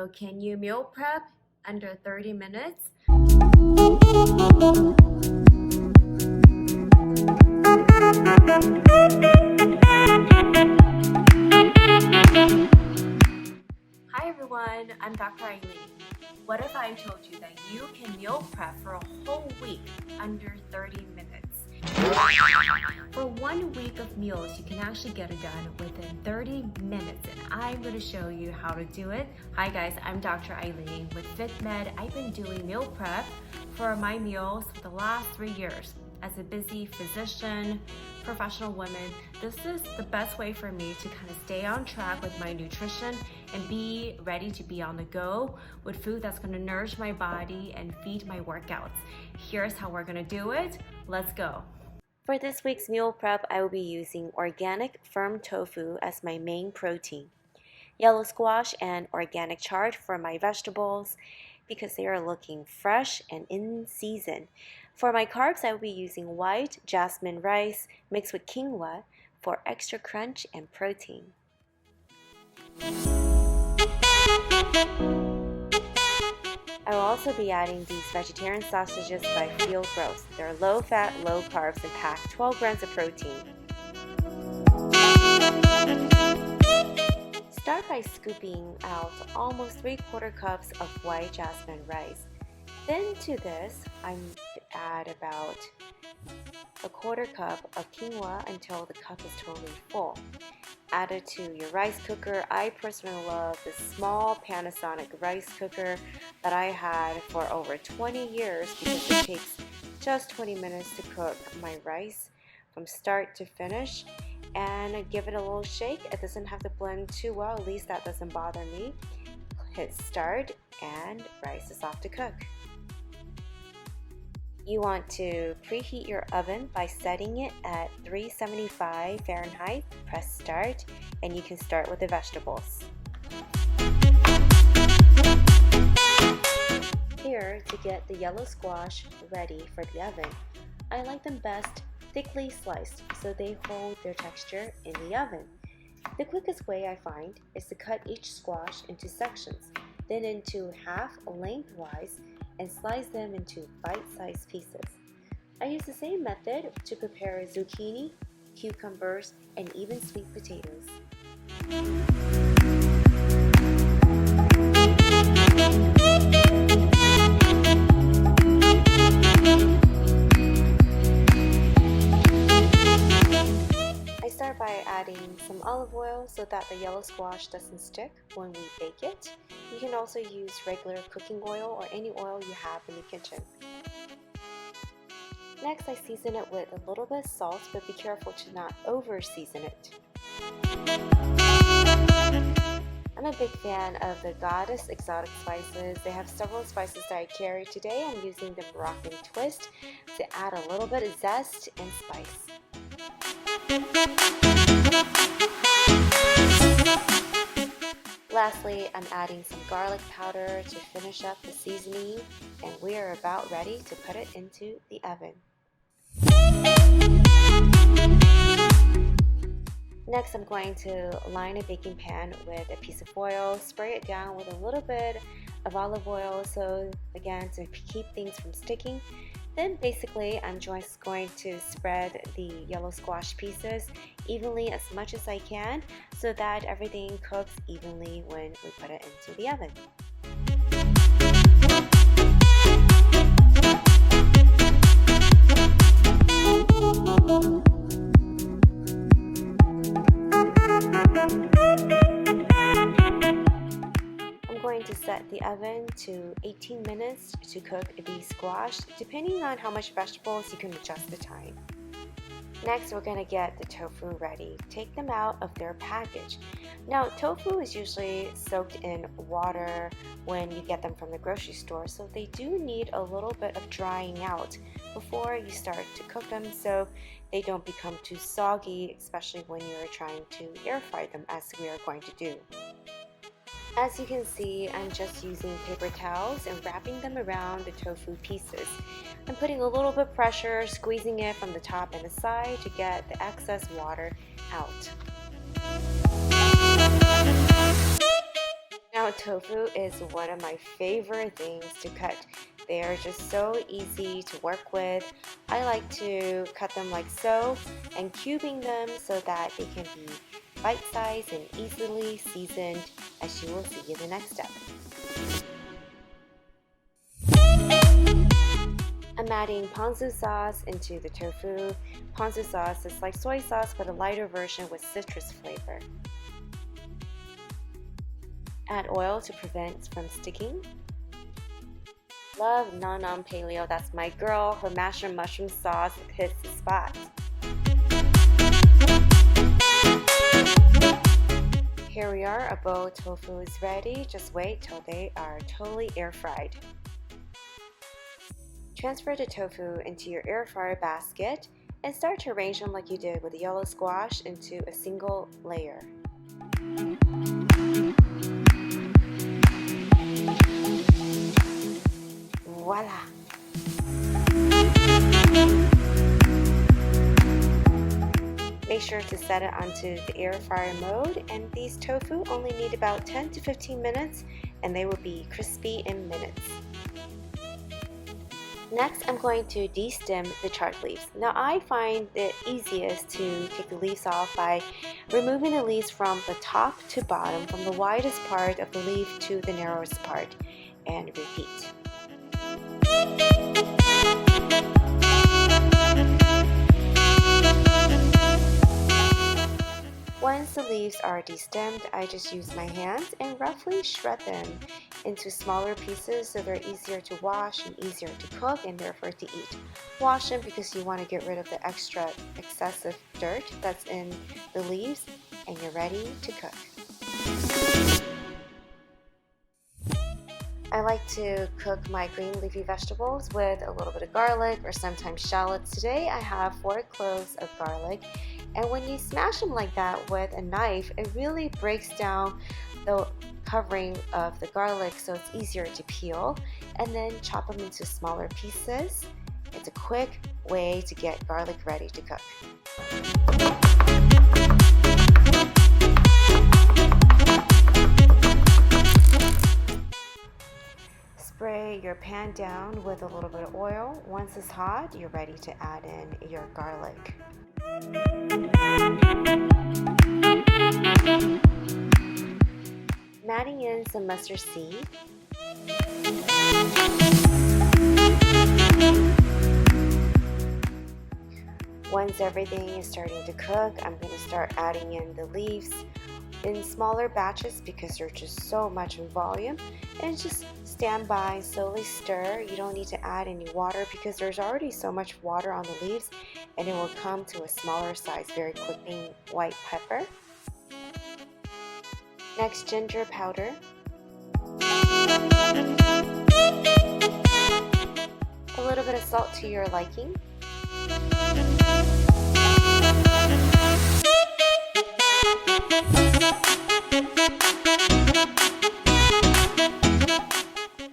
So can you meal prep under 30 minutes? Hi everyone, I'm Dr. Eileen. What if I told you that you can meal prep for a whole week under 30 minutes? For 1 week of meals, you can actually get it done within 30 minutes, and I'm going to show you how to do it. Hi guys, I'm Dr. Eileen with FitMed. I've been doing meal prep for my meals for the last 3 years. As a busy physician, professional woman, this is the best way for me to kind of stay on track with my nutrition and be ready to be on the go with food that's going to nourish my body and feed my workouts. Here's how we're going to do it. Let's go. For this week's meal prep, I will be using organic firm tofu as my main protein, yellow squash and organic chard for my vegetables because they are looking fresh and in season. For my carbs, I will be using white jasmine rice mixed with quinoa for extra crunch and protein. I will also be adding these vegetarian sausages by Field Roast. They're low fat, low carbs, and pack 12 grams of protein. Start by scooping out almost 3/4 cups of white jasmine rice. Then to this, I'm add about 1/4 cup of quinoa until the cup is totally full. Add it to your rice cooker. I personally love this small Panasonic rice cooker that I had for over 20 years because it takes just 20 minutes to cook my rice from start to finish. And give it a little shake. It doesn't have to blend too well, at least that doesn't bother me. Hit start and rice is off to cook. You want to preheat your oven by setting it at 375 Fahrenheit. Press start and you can start with the vegetables. Here, to get the yellow squash ready for the oven, I like them best thickly sliced so they hold their texture in the oven. The quickest way I find is to cut each squash into sections, then into half lengthwise and slice them into bite-sized pieces. I use the same method to prepare zucchini, cucumbers, and even sweet potatoes. I start by adding some olive oil so that the yellow squash doesn't stick when we bake it. You can also use regular cooking oil or any oil you have in the kitchen. Next, I season it with a little bit of salt, but be careful to not over-season it. I'm a big fan of the Goddess exotic spices. They have several spices that I carry. Today I'm using the Moroccan twist to add a little bit of zest and spice. Lastly, I'm adding some garlic powder to finish up the seasoning, and we are about ready to put it into the oven. Next, I'm going to line a baking pan with a piece of foil, spray it down with a little bit of olive oil, so again, to keep things from sticking. Then basically, I'm just going to spread the yellow squash pieces evenly as much as I can so that everything cooks evenly when we put it into the oven. I'm going to set the oven to 18 minutes to cook the squash. Depending on how much vegetables, you can adjust the time. Next, we're going to get the tofu ready. Take them out of their package. Now, tofu is usually soaked in water when you get them from the grocery store, so they do need a little bit of drying out before you start to cook them so they don't become too soggy, especially when you're trying to air fry them, as we are going to do. As you can see, I'm just using paper towels and wrapping them around the tofu pieces. I'm putting a little bit of pressure, squeezing it from the top and the side to get the excess water out. Now Now, tofu is one of my favorite things to cut. They are just so easy to work with. I like to cut them like so and cubing them so that they can be bite-sized and easily seasoned, as you will see in the next step. I'm adding ponzu sauce into the tofu. Ponzu sauce is like soy sauce but a lighter version with citrus flavor. Add oil to prevent from sticking. Love Nam Nam Paleo, that's my girl. Her mashed mushroom sauce hits the spot. Here we are, a bowl of tofu is ready. Just wait till they are totally air fried. Transfer the tofu into your air fryer basket and start to arrange them like you did with the yellow squash into a single layer. Voila! Make sure to set it onto the air fryer mode, and these tofu only need about 10 to 15 minutes and they will be crispy in minutes. Next, I'm going to de-stem the chard leaves. Now, I find it easiest to take the leaves off by removing the leaves from the top to bottom, from the widest part of the leaf to the narrowest part, and repeat. Once the leaves are destemmed, I just use my hands and roughly shred them into smaller pieces so they're easier to wash and easier to cook and therefore to eat. Wash them because you want to get rid of the extra excessive dirt that's in the leaves, and you're ready to cook. I like to cook my green leafy vegetables with a little bit of garlic or sometimes shallots. Today I have 4 cloves of garlic, and when you smash them like that with a knife, it really breaks down the covering of the garlic so it's easier to peel, and then chop them into smaller pieces. It's a quick way to get garlic ready to cook. Spray your pan down with a little bit of oil. Once it's hot, you're ready to add in your garlic. I'm adding in some mustard seed. Once everything is starting to cook, I'm going to start adding in the leaves in smaller batches because they're just so much in volume, and just stand by, slowly stir. You don't need to add any water because there's already so much water on the leaves, and it will come to a smaller size very quickly. White pepper. Next, ginger powder. A little bit of salt to your liking.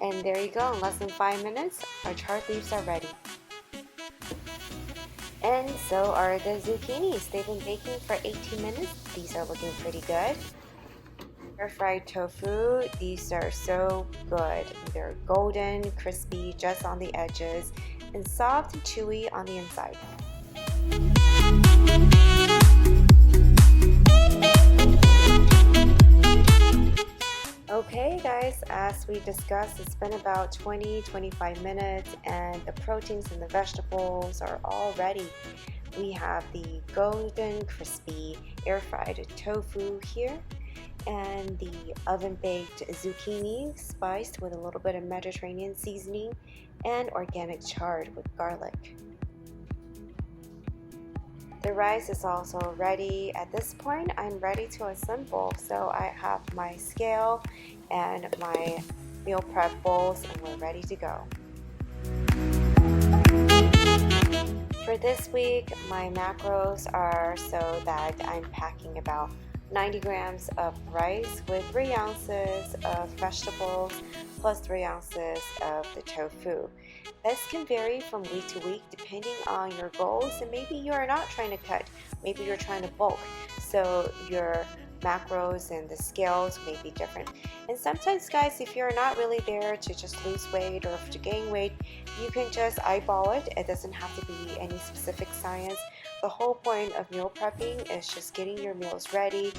And there you go, in less than 5 minutes, our chard leaves are ready. And so are the zucchinis. They've been baking for 18 minutes. These are looking pretty good. Air fried tofu, these are so good. They're golden, crispy just on the edges, and soft and chewy on the inside. Okay guys, as we discussed, it's been about 20-25 minutes and the proteins in the vegetables are all ready. We have the golden crispy air fried tofu here, and the oven baked zucchini spiced with a little bit of Mediterranean seasoning, and organic chard with garlic. The rice is also ready. At this point, I'm ready to assemble. So I have my scale and my meal prep bowls, and we're ready to go. For this week, my macros are so that I'm packing about 90 grams of rice with 3 ounces of vegetables plus 3 ounces of the tofu. This can vary from week to week depending on your goals, and maybe you're not trying to cut, maybe you're trying to bulk, so your macros and the scales may be different. And sometimes, guys, if you're not really there to just lose weight or to gain weight, you can just eyeball it. It doesn't have to be any specific science. The whole point of meal prepping is just getting your meals ready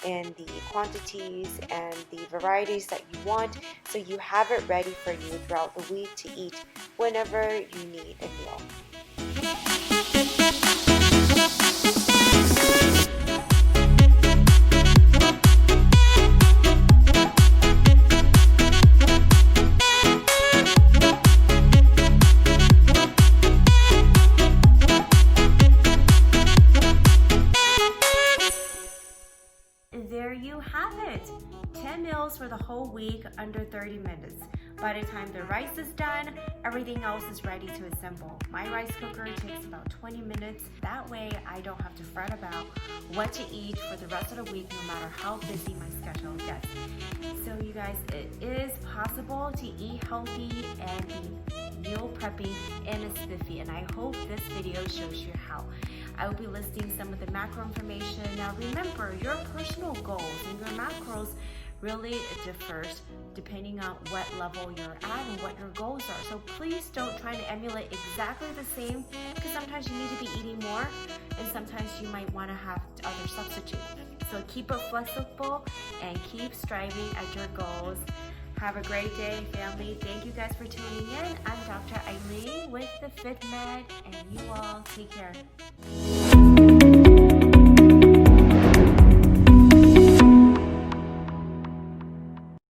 in the quantities and the varieties that you want, so you have it ready for you throughout the week to eat whenever you need a meal. There you have it, 10 meals for the whole week under 30 minutes. By the time the rice is done, everything else is ready to assemble. My rice cooker takes about 20 minutes. That way I don't have to fret about what to eat for the rest of the week, no matter how busy my schedule gets. So you guys, it is possible to eat healthy and be meal prepping in a spiffy, and I hope this video shows you how. I will be listing some of the macro information. Now remember, your personal goals and your macros really differs depending on what level you're at and what your goals are. So please don't try to emulate exactly the same, because sometimes you need to be eating more and sometimes you might want to have other substitutes. So keep it flexible and keep striving at your goals. Have a great day, family. Thank you guys for tuning in. I'm Dr. Eileen with the FitMed, and you all take care.